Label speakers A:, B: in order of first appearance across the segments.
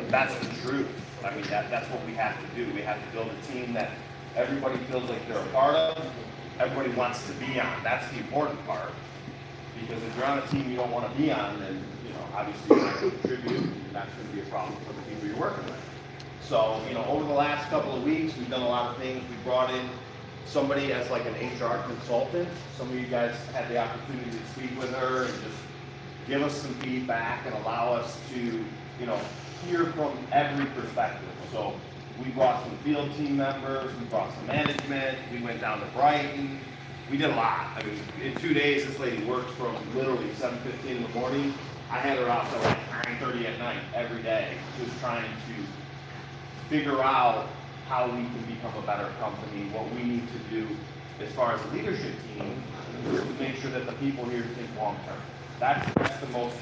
A: that's the truth. I mean, that's what we have to do. We have to build a team that everybody feels like they're a part of, everybody wants to be on. That's the important part. Because if you're on a team you don't want to be on, then, obviously you're not going to contribute, and that's going to be a problem for the people you're working with. So, over the last couple of weeks, we've done a lot of things. We brought in somebody as like an HR consultant. Some of you guys had the opportunity to speak with her and just give us some feedback and allow us to, hear from every perspective. So we brought some field team members, we brought some management, we went down to Brighton. We did a lot. I mean, in 2 days, this lady works from literally 7:15 in the morning. I had her out till like 9:30 at night every day, just trying to figure out how we can become a better company, what we need to do as far as a leadership team to make sure that the people here think long term. That's the most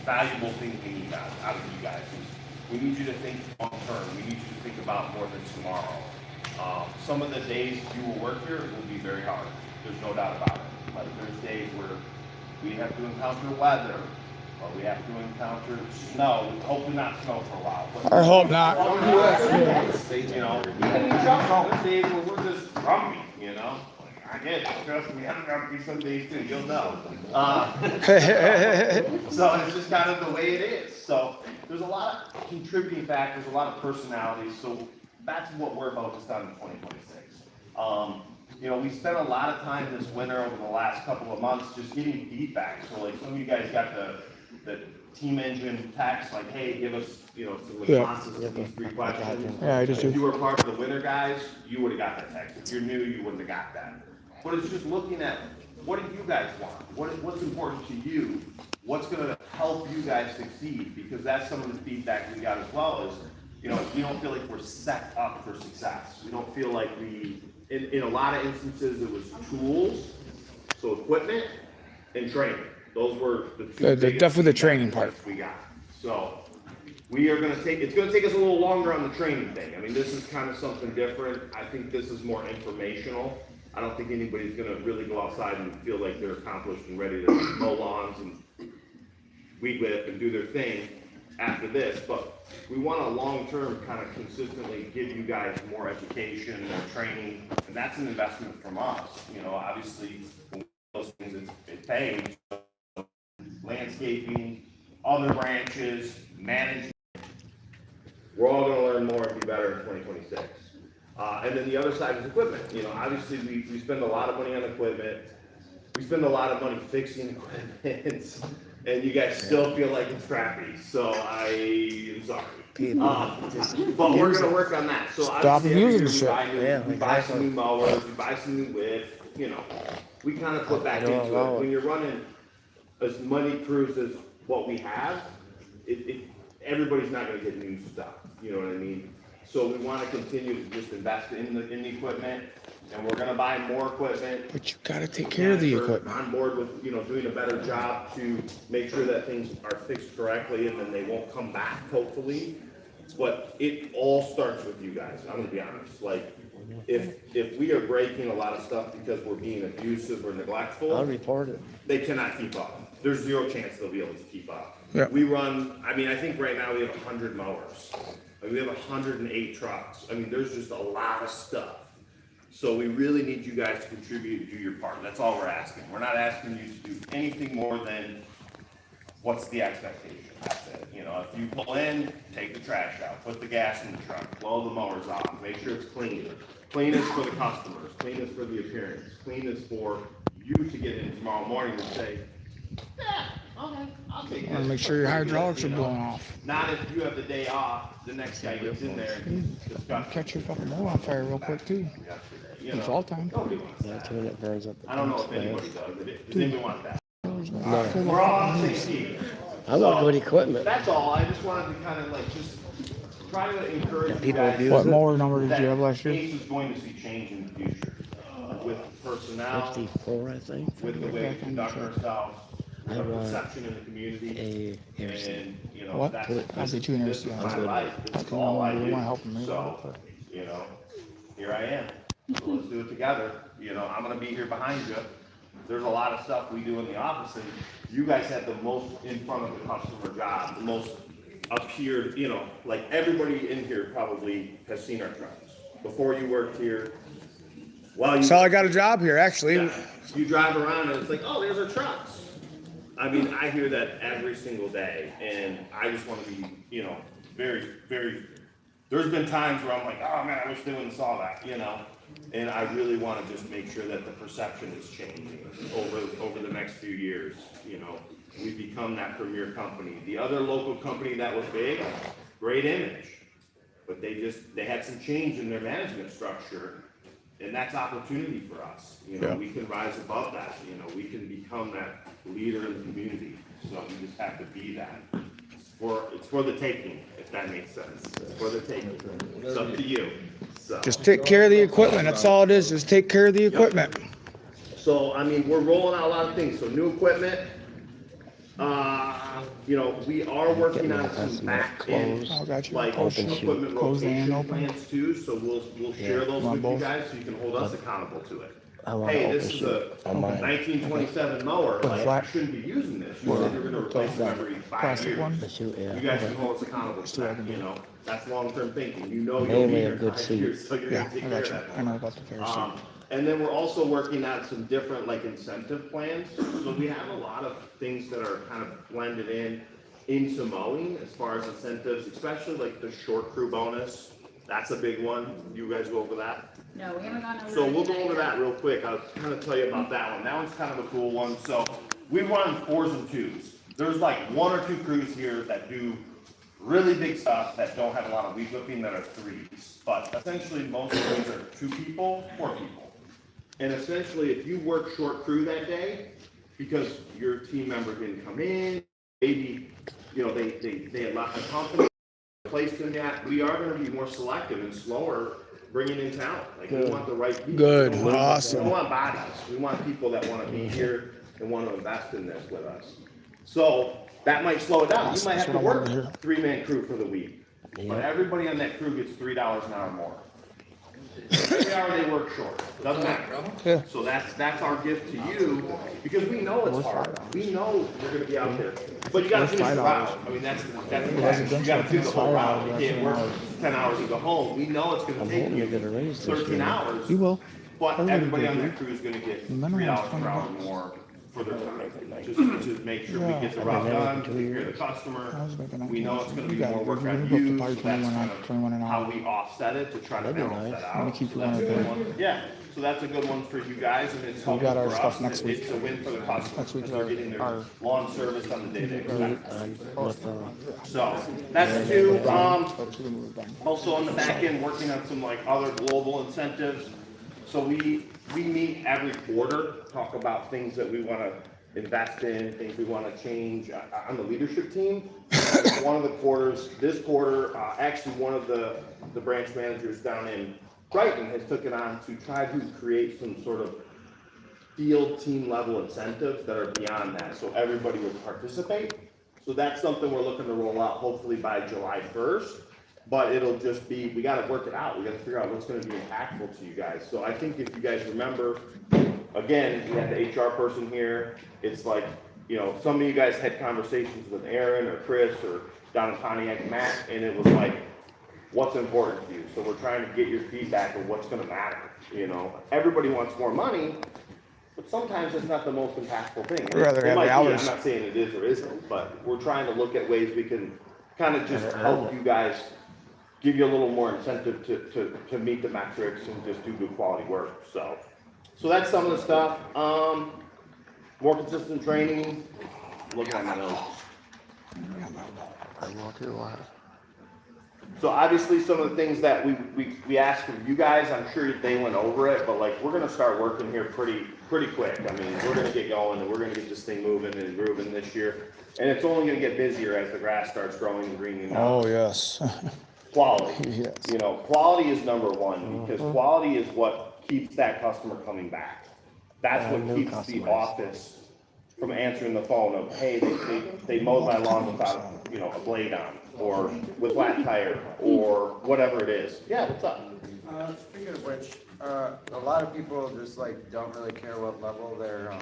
A: valuable thing we need out of you guys. Is we need you to think long term. We need you to think about more than tomorrow. Some of the days you will work here will be very hard. There's no doubt about it. Like there's days where we have to encounter weather, or we have to encounter snow. Hopefully not snow for a while. But
B: I hope not.
A: there's days where we're just grumpy, I get it. Trust me, I'm grumpy some days too. You'll know. So it's just kind of the way it is. So there's a lot of contributing factors, a lot of personalities. So that's what we're focused on in 2026. We spent a lot of time this winter over the last couple of months just getting feedback. So like some of you guys got the team engine text, like, hey, give us, some responses to these 3 questions.
B: Yeah, I just do.
A: If you were part of the winter guys, you would have got that text. If you're new, you wouldn't have got that. But it's just looking at what do you guys want? What's important to you? What's going to help you guys succeed? Because that's some of the feedback we got as well is, we don't feel like we're set up for success. We don't feel like in a lot of instances, it was tools, so equipment and training. Those were the two biggest
B: definitely the training part
A: we got. So we are going to it's going to take us a little longer on the training thing. I mean, this is kind of something different. I think this is more informational. I don't think anybody's going to really go outside and feel like they're accomplished and ready to mow lawns and weed whip and do their thing after this, but we want to long-term kind of consistently give you guys more education, more training, and that's an investment from us. Obviously, those things it pays. Landscaping, other branches, management. We're all going to learn more and be better in 2026. And then the other side is equipment. Obviously we spend a lot of money on equipment. We spend a lot of money fixing equipment. And you guys still feel like it's crappy, so I'm sorry. But we're going to work on that. So
B: stop using shit.
A: We buy some new mowers, we buy some new whip, we kind of put back into it. When you're running as many crews as what we have, everybody's not going to get new stuff, you know what I mean? So we want to continue to just invest in the equipment. And we're going to buy more equipment.
B: But you got to take care of the equipment.
A: On board with, doing a better job to make sure that things are fixed correctly and then they won't come back, hopefully. But it all starts with you guys. I'm going to be honest. Like, if we are breaking a lot of stuff because we're being abusive or neglectful,
C: I'll report it.
A: They cannot keep up. There's zero chance they'll be able to keep up.
B: Yeah.
A: We run, I think right now we have 100 mowers. We have 108 trucks. There's just a lot of stuff. So we really need you guys to contribute and do your part. That's all we're asking. We're not asking you to do anything more than what's the expectation. That's it. If you pull in, take the trash out, put the gas in the truck, blow the mowers off, make sure it's clean. Clean is for the customers. Clean is for the appearance. Clean is for you to get in tomorrow morning and say, yeah, okay, I'll take this.
B: And make sure your hydraulics are blowing off.
A: Not if you have the day off, the next guy gets in there and discusses.
B: Catch your fucking mower on fire real quick too. It's all time.
A: Nobody wants
C: Yeah,
A: that.
C: when it burns up the
A: I don't know
C: pumps,
A: if anybody does. Does anybody want that?
C: No.
A: We're all on the same team.
C: I want good equipment.
A: That's all. I just wanted to kind of just try to encourage
C: Yeah,
A: you
C: people
A: guys.
C: abuse
B: What
C: it.
B: mower number did
A: that
B: you have last year?
A: Ace is going to see change in the future with personnel,
C: 54, I think.
A: with the way we conduct ourselves, with
C: I
A: our
C: want
A: perception in the community.
C: Harrison.
A: And,
B: What?
A: that's,
B: I'll be too
A: this is
B: interested.
A: my life. This
B: That's
A: is
B: the
A: all I
B: one
A: do.
B: you want helping me.
A: So, here I am. So let's do it together. I'm going to be here behind you. There's a lot of stuff we do in the office, and you guys have the most in front of the customer job, the most up here, you know, like everybody in here probably has seen our trucks. Before you worked here, while you.
B: So I got a job here, actually.
A: Yeah, you drive around and it's like, oh, there's our trucks. I mean, I hear that every single day, and I just want to be, you know, very, very. There's been times where I'm like, oh man, I wish they wouldn't saw that, you know. And I really want to just make sure that the perception is changing over the next few years. You know, we've become that premier company. The other local company that was big, great image, but they had some change in their management structure. And that's opportunity for us. You know,
B: Yeah.
A: we can rise above that. You know, we can become that leader in the community. So we just have to be that. It's for the taking, if that makes sense. It's for the taking. It's up to you. So,
B: Just take care of the equipment. That's all it is. Just take care of the equipment.
A: so I mean, we're rolling out a lot of things. So new equipment. You know, we are working on some back end,
B: Oh, got you.
A: like
C: Open
A: equipment
B: Close and
A: rotation
B: open.
A: plans too. So we'll share those
B: Want
A: with you
B: both?
A: guys so you can hold us accountable to it.
C: I want
A: Hey,
C: to
A: this
C: open
A: is
C: shoot
A: a
C: on mine.
A: 1927 mower,
B: With
A: like,
B: flat-
A: you shouldn't be using this, you said you're gonna replace them every 5
B: Plastic
A: years.
B: one?
C: The shoot, yeah.
A: You guys can hold us accountable to that, you know, that's long-term thinking, you know you'll be
C: Mainly a
A: here
C: good
A: 5
C: seat.
A: years, so you're
B: Yeah,
A: gonna take
B: I
A: care
B: got
A: of
B: you.
A: that.
B: I know about the kerosene.
A: And then we're also working on some different, like, incentive plans, so we have a lot of things that are kind of blended into mowing as far as incentives, especially like the short crew bonus, that's a big one, you guys go over that?
D: No, we haven't gone over.
A: So we'll go
D: that
A: over
D: yet.
A: that real quick. I'll kind of tell you about that one. That one's kind of a cool one. So we run 4s and 2s. There's like 1 or 2 crews here that do really big stuff that don't have a lot of weed whipping that are 3s. But essentially most of these are 2 people, 4 people. And essentially if you work short crew that day, because your team member didn't come in, maybe, you know, they had left the company, placed in that, we are gonna be more selective and slower bringing in talent. Like, we want the right people.
B: Good,
A: We don't want-
B: awesome.
A: We don't want bodies. We want people that wanna be here and wanna invest in this with us. So, that might slow it down. You might have to
B: That's what I
A: work
B: wanted to hear.
A: 3-man crew for the week. But
C: Yeah.
A: everybody on that crew gets $3 an hour more. Every hour they work short, doesn't matter.
B: Yeah.
A: So that's our gift to you, because we know it's hard. We know you're gonna be out there, but you gotta finish the route. I mean, that's the catch. You gotta do the whole route. You can't work 10 hours and go home. We know it's gonna
C: I'm
A: take
C: hoping
A: you
C: to get a raise this
A: 13
C: year.
A: hours.
B: You will.
A: But
B: Everybody
A: everybody
B: will.
A: on that crew is gonna get
B: minimum is
A: $3 per
B: $20.
A: hour more for their time. Just to make sure we get the route
C: been there
A: done,
C: for
A: take
C: 2
A: care of the
C: years.
A: customer.
B: I was making
A: We know it's gonna be
B: You got
A: more
B: it.
A: work
B: We're
A: on
B: gonna go up to
A: you,
B: probably
A: so that's
B: 21
A: kind
B: an-
A: of
B: 21 an
A: how
B: hour.
A: we offset it to try to
C: That'd be
A: balance
C: nice.
A: that
B: I'm gonna
A: out.
B: keep
A: So
B: you on
A: that's a
B: it,
A: good
B: babe.
A: one. Yeah, so that's a good one for you guys, and it's
B: We
A: helpful
B: got our
A: for
B: stuff
A: us,
B: next
A: and
B: week.
A: it's a win for the customer,
B: Next week's
A: because they're getting
B: our-
A: their lawn service on the day they expect.
C: With,
A: So, that's 2,
B: So it's gonna move down.
A: also on the back end, working on some like other global incentives. So we meet every quarter, talk about things that we wanna invest in, things we wanna change on the leadership team. One of the quarters, this quarter, actually one of the branch managers down in Brighton has took it on to try to create some sort of field team level incentives that are beyond that, so everybody would participate. So that's something we're looking to roll out hopefully by July 1st. But it'll just be, we gotta work it out, we gotta figure out what's gonna be impactful to you guys. So I think if you guys remember, again, we had the HR person here, it's like, you know, some of you guys had conversations with Aaron or Chris or down in Pontiac, Matt, and it was like, what's important to you? So we're trying to get your feedback of what's gonna matter, you know? Everybody wants more money, but sometimes it's not the most impactful thing.
B: We'd rather
A: It
B: have
A: might
B: the
A: be,
B: hours.
A: I'm not saying it is or isn't, but we're trying to look at ways we can kind of just help you guys, give you a little more incentive to meet the metrics and just do good quality work, so. So that's some of the stuff, more consistent training, looking at my notes.
C: I want to,
A: So obviously, some of the things that we asked of you guys, I'm sure they went over it, but like, we're gonna start working here pretty quick. I mean, we're gonna get going and we're gonna get this thing moving and grooving this year. And it's only gonna get busier as the grass starts growing and greening up.
B: Oh, yes.
A: Quality,
B: Yes.
A: you know, quality is number one, because quality is what keeps that customer coming back. That's what
C: new
A: keeps the
C: customers.
A: office from answering the phone of, hey, they mowed my lawn without, you know, a blade on, or with flat tire, or whatever it is. Yeah, what's up?
E: Speaking of which, a lot of people just like don't really care what level their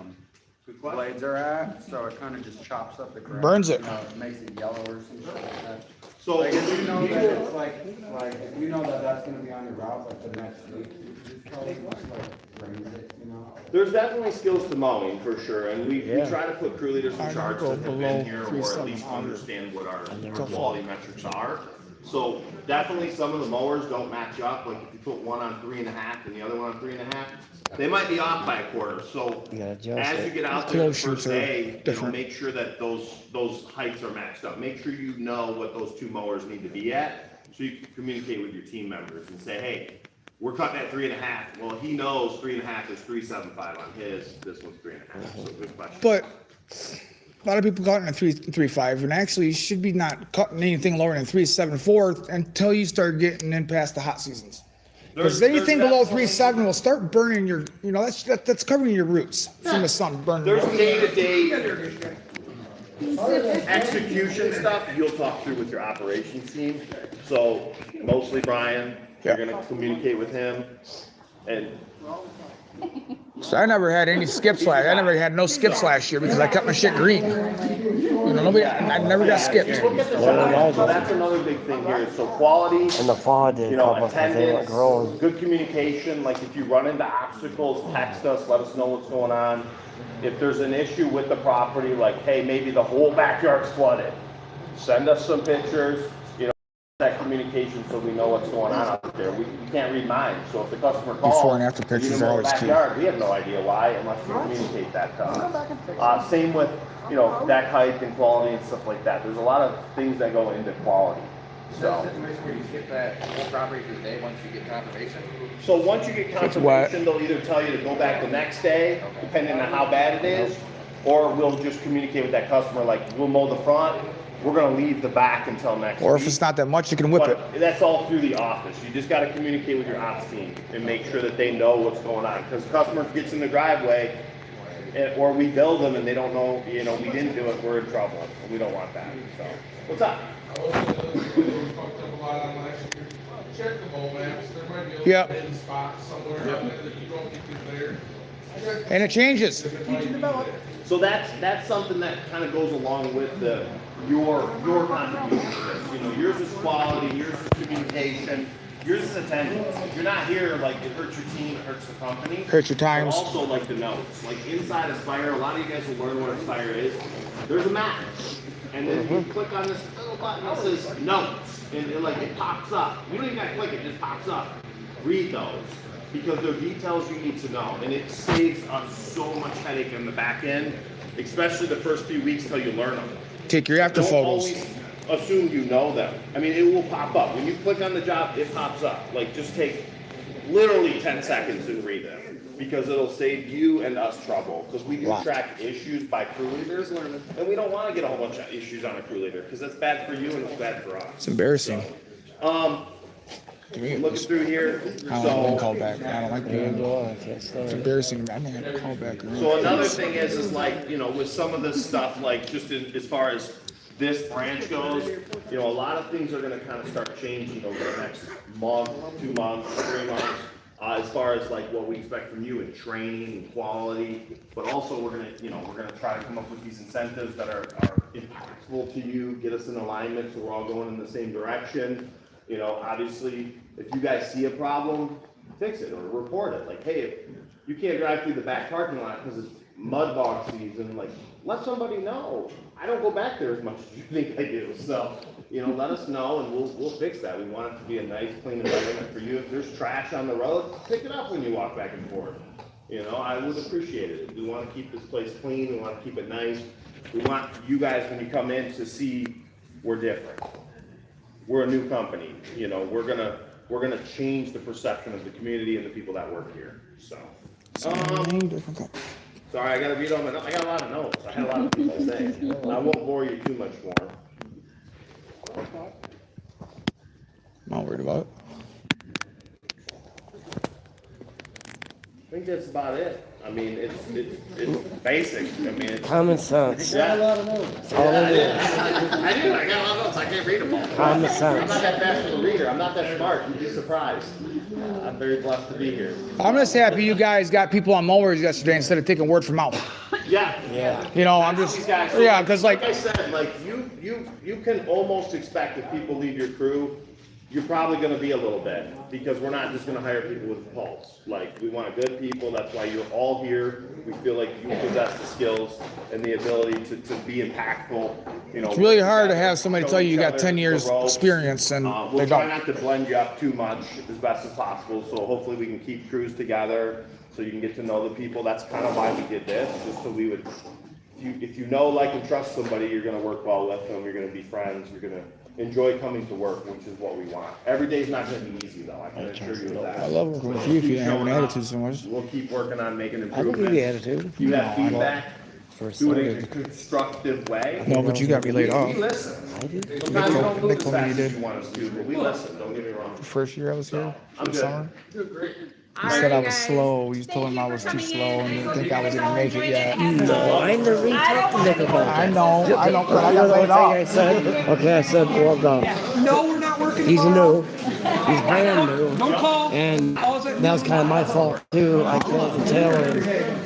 A: Good question.
E: blades are at, so it kind of just chops up the grass.
B: Burns it.
E: You know, it makes it yellow or something like that.
A: So,
E: Like, if you know that it's like, if you know that that's gonna be on your route, like, the next week, you just probably just, like, raise it, you know?
A: there's definitely skills to mowing for sure, and we
C: Yeah.
A: try to put crew leaders in
B: I
A: charge
B: go
A: that have
B: below
A: been here or at
B: 3,700.
A: least understand what our
B: Go
A: quality metrics are. So definitely some of the mowers don't match up, like if you put one on 3.5 and the other one on 3.5, they might be off by a quarter, so
C: You gotta adjust
A: as you
C: it.
A: get out there the
B: Close
A: first
B: shoots are
A: day,
B: different.
A: make sure that those heights are matched up. Make sure you know what those two mowers need to be at, so you can communicate with your team members and say, hey, we're cutting at 3.5. Well, he knows 3.5 is 3.75 on his, this one's 3.5, so good question.
B: But a lot of people cutting at 3.35, and actually you should be not cutting anything lower than 3.74 until you start getting in past the hot seasons. Because
A: There's
B: anything below
A: definitely-
B: 3.7 will start burning your, that's covering your roots from the sun burning.
A: There's day-to-day execution stuff you'll talk through with your operations team. So mostly Brian, you're
B: Yeah.
A: gonna communicate with him. And
B: So I never had any skips last. I never had no skips last year because I cut my shit green. I never got skipped.
A: so that's another big thing here. So quality,
C: In the fall, they
A: you know,
C: come up because they weren't
A: attendance,
C: growing.
A: good communication. Like if you run into obstacles, text us, let us know what's going on. If there's an issue with the property, like, hey, maybe the whole backyard's flooded, send us some pictures, that communication so we know what's going on out there. We can't read minds, so if the customer calls.
B: Before and after
A: you
B: pictures
A: didn't
B: are
A: mow the
B: always key.
A: backyard, we have no idea why unless you communicate that to us. Same with, deck height and quality and stuff like that. There's a lot of things that go into quality,
D: Is that
A: so.
D: a situation where you skip that whole property for the day once you get confirmation?
A: So once you get confirmation, they'll either tell you to go back the next day, depending on how bad it is, or we'll just communicate with that customer, like, we'll mow the front, we're gonna leave the back until next week.
B: Or if it's not that much, you can whip it.
A: But that's all through the office. You just gotta communicate with your ops team and make sure that they know what's going on. Because customer gets in the driveway, or we bill them and they don't know, we didn't do it, we're in trouble. And we don't want that, so. What's up?
F: Fucked up a lot on last year. Check the mole maps, there might be a
B: Yeah.
F: little hidden spot somewhere out there that you don't think is there.
B: And it changes.
F: It might be there.
A: So that's something that kind of goes along with your contribution to this. Yours is quality, yours is communication, yours is attendance. You're not here like it hurts your team, it hurts the company.
B: Hurts your times.
A: But also like the notes. Like inside Aspire, a lot of you guys will learn what Aspire is. There's a map. And then you click on this little button that says notes. And it pops up. You don't even gotta click it, just pops up. Read those. Because they're details you need to know. And it saves us so much headache in the back end, especially the first few weeks till you learn them.
B: Take your after
A: Don't
B: photos.
A: always assume you know them. I mean, it will pop up. When you click on the job, it pops up. Like, just take literally 10 seconds and read it. Because it'll save you and us trouble. Because we do
B: Lot.
A: track issues by crew leaders, and we don't want to get a whole bunch of issues on a crew leader, because that's bad for you and it's bad for us.
B: It's embarrassing. To me, it
A: Looking
B: was.
A: through here,
B: I don't like being
A: so,
B: called back. I don't like being.
C: I can't
B: It's
C: stand it.
B: embarrassing. I didn't have a call back.
A: so another thing is like, with some of this stuff, like, just as far as this branch goes, a lot of things are gonna kind of start changing over the next month, 2 months, 3 months. As far as like what we expect from you in training and quality, but also we're gonna try to come up with these incentives that are impactful to you, get us in alignment so we're all going in the same direction. Obviously, if you guys see a problem, fix it or report it. Like, hey, if you can't drive through the back parking lot because it's mud bog season, like, let somebody know. I don't go back there as much as you think I do, so, let us know and we'll fix that. We want it to be a nice, clean environment for you. If there's trash on the road, pick it up when you walk back and forth. I would appreciate it. We want to keep this place clean, we want to keep it nice. We want you guys, when you come in, to see we're different. We're a new company, we're gonna change the perception of the community and the people that work here, so.
B: Different color.
A: Sorry, I gotta read all my notes. I got a lot of notes. I had a lot of things to say. I won't bore you too much more.
B: I'm not worried about it.
A: I think that's about it. I mean, it's basic. I mean, it's.
C: Common sense.
A: Yeah.
C: That's all it is.
A: I do. I got a lot of notes. I can't read them all.
C: Common
A: I'm
C: sense.
A: not that fast of a reader. I'm not that smart. You'd be surprised. I'm very blessed to be here.
B: I'm just happy you guys got people on mowers yesterday instead of taking word from mouth.
A: Yeah.
C: Yeah.
B: I'm just,
A: These guys.
B: yeah, because
A: Like I said, like you you can almost expect if people leave your crew, you're probably gonna be a little bit, because we're not just gonna hire people with a pulse. Like, we want good people, that's why you're all here. We feel like you possess the skills and the ability to be impactful, you know.
B: It's really hard to have somebody tell you got 10 years experience and they
A: We'll try
B: don't.
A: not to blend you up too much as best as possible, so hopefully we can keep crews together, so you can get to know the people. That's kind of why we did this, just so we would, if you know, like, and trust somebody, you're gonna work well with them, you're gonna be friends, you're gonna enjoy coming to work, which is what we want. Every day's not gonna be easy though, I can assure you of that.
B: I love working with you if you didn't have an attitude so much.
A: We'll keep working on making
C: I think
A: improvements.
C: you attitude.
A: You have feedback,
C: For
A: do it in a
C: started.
A: constructive way.
B: No, but you got me laid off.
A: We listen.
C: I did.
A: Sometimes we don't move
B: Nick
A: as
B: told me you
A: fast as
B: did.
A: you want us to, but we listen, don't get me wrong.
B: First year I was here for
A: I'm
B: the
A: good.
B: summer.
G: All
B: You said I
G: right,
B: was
G: guys.
B: slow. You
G: Thank
B: told him
G: you
B: I
G: for
B: was too
G: coming
B: slow
G: in.
B: and didn't
G: hope
B: think
G: you
B: I was
G: guys
B: gonna
G: all
B: make it
G: enjoyed
B: yet.
C: No, I never even talked to Nick about
B: I
C: that.
B: know, but I got
C: You know
B: laid
C: the only thing I
B: off.
C: said? Okay, I said, well done.
H: No, we're not working
C: He's
H: tomorrow.
C: new. He's brand new.
H: Don't call.
C: And
H: Call us at
C: that was kind of my fault too. I failed to tell him